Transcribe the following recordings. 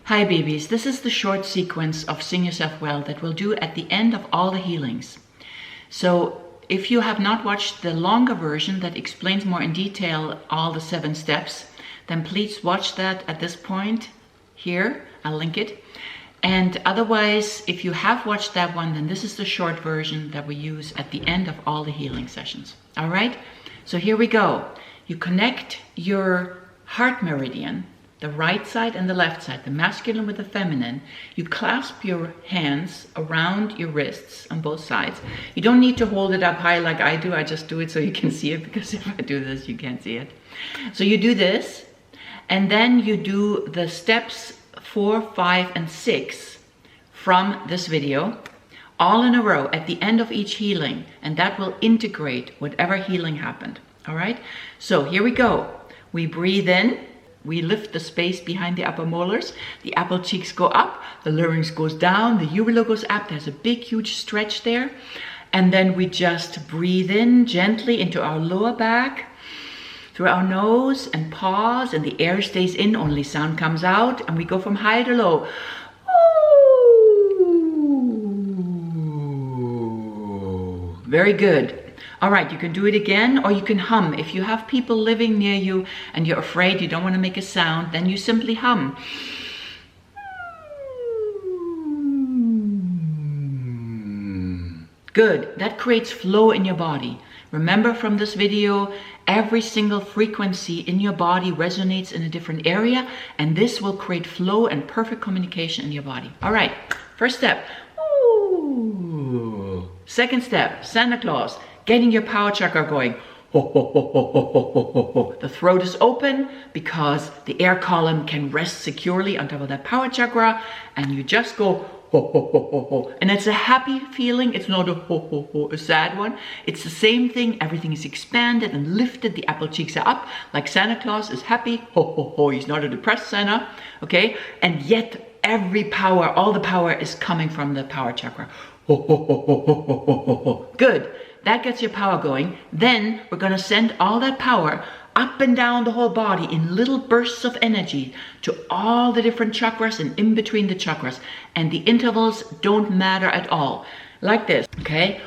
Hi babies, this is the short sequence of Sing Yourself Well that we'll do at the end of all the healings. So if you have not watched the longer version that explains more in detail all the 7 steps, then please watch that at this point here. I'll link it. And otherwise, if you have watched that one, then this is the short version that we use at the end of all the healing sessions. All right, so here we go. You connect your heart meridian, the right side and the left side, the masculine with the feminine. You clasp your hands around your wrists on both sides. You don't need to hold it up high like I do. I just do it so you can see it, because if I do this, you can't see it. So you do this, and then you do the steps 4, 5, and 6 from this video, all in a row at the end of each healing, and that will integrate whatever healing happened. All right, so here we go. We breathe in. We lift the space behind the upper molars, the apple cheeks go up, the larynx goes down, the uvula goes up. There's a big, huge stretch there. And then we just breathe in gently into our lower back, through our nose, and pause, and the air stays in, only sound comes out, and we go from high to low. Ooh. Very good. All right, you can do it again, or you can hum. If you have people living near you and you're afraid you don't want to make a sound, then you simply hum. Good. That creates flow in your body. Remember from this video, every single frequency in your body resonates in a different area, and this will create flow and perfect communication in your body. All right, first step. Ooh. Second step, Santa Claus. Getting your power chakra going. Ho, ho, ho, ho, ho, ho, ho, ho. The throat is open because the air column can rest securely on top of that power chakra, and you just go ho, ho, ho, ho, ho. And it's a happy feeling. It's not a ho, ho, ho, a sad one. It's the same thing. Everything is expanded and lifted. The apple cheeks are up, like Santa Claus is happy. Ho, ho, ho. He's not a depressed Santa. Okay? And yet every power, all the power is coming from the power chakra. Ho, ho, ho, ho, ho, ho, ho, ho. Good. That gets your power going. Then we're going to send all that power up and down the whole body in little bursts of energy to all the different chakras and in between the chakras. And the intervals don't matter at all. Like this, okay?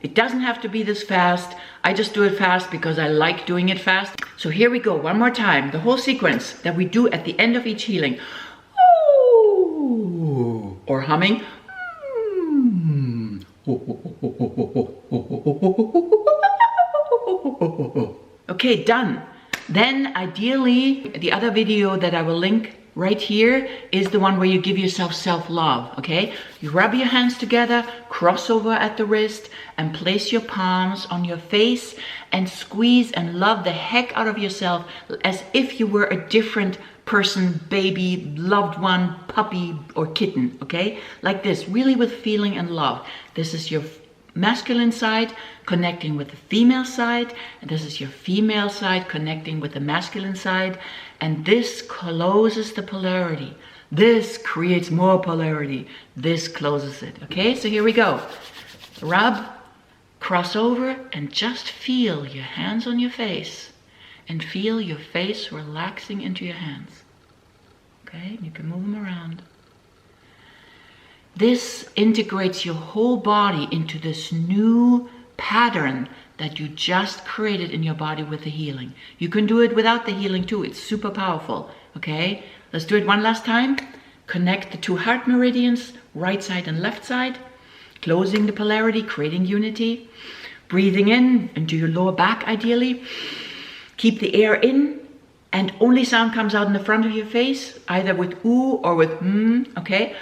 It doesn't have to be this fast. I just do it fast because I like doing it fast. So here we go, one more time. The whole sequence that we do at the end of each healing. Or humming. Okay, done. Then ideally, the other video that I will link right here is the one where you give yourself self-love, okay? You rub your hands together, cross over at the wrist, and place your palms on your face and squeeze and love the heck out of yourself as if you were a different person, baby, loved one, puppy, or kitten, okay? Like this, really with feeling and love. This is your masculine side connecting with the female side, and this is your female side connecting with the masculine side, and this closes the polarity. This creates more polarity. This closes it, okay? So here we go. Rub, cross over, and just feel your hands on your face, and feel your face relaxing into your hands, okay? You can move them around. This integrates your whole body into this new pattern that you just created in your body with the healing. You can do it without the healing too. It's super powerful, okay? Let's do it one last time. Connect the 2 heart meridians, right side and left side, closing the polarity, creating unity. Breathing in into your lower back ideally. Keep the air in, and only sound comes out in the front of your face, either with ooh or with okay?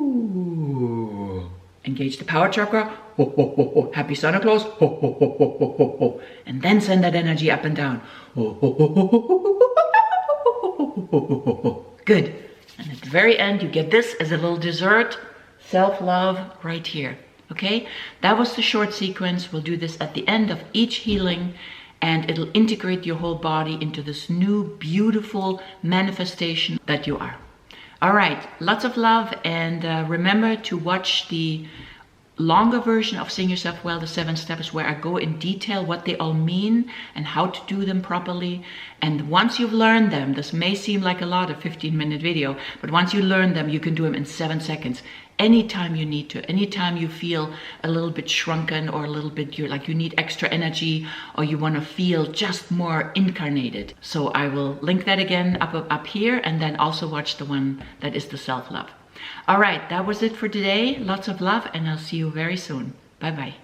Ooh. Engage the power chakra. Ho, ho, ho, ho. Happy Santa Claus. Ho, ho, ho, ho, ho, ho, ho. And then send that energy up and down. Ho, ho, ho, ho, ho, ho, ho, ho, ho. Good. And at the very end, you get this as a little dessert. Self-love right here. Okay? That was the short sequence. We'll do this at the end of each healing, and it'll integrate your whole body into this new, beautiful manifestation that you are. All right, lots of love, and remember to watch the longer version of Sing Yourself Well, the 7 steps, where I go in detail what they all mean and how to do them properly. And once you've learned them, this may seem like a lot, a 15-minute video, but once you learn them, you can do them in 7 seconds. Anytime you need to, anytime you feel a little bit shrunken or a little bit, you're like you need extra energy or you want to feel just more incarnated. So I will link that again up here, and then also watch the one that is the self-love. All right, that was it for today. Lots of love, and I'll see you very soon. Bye-bye.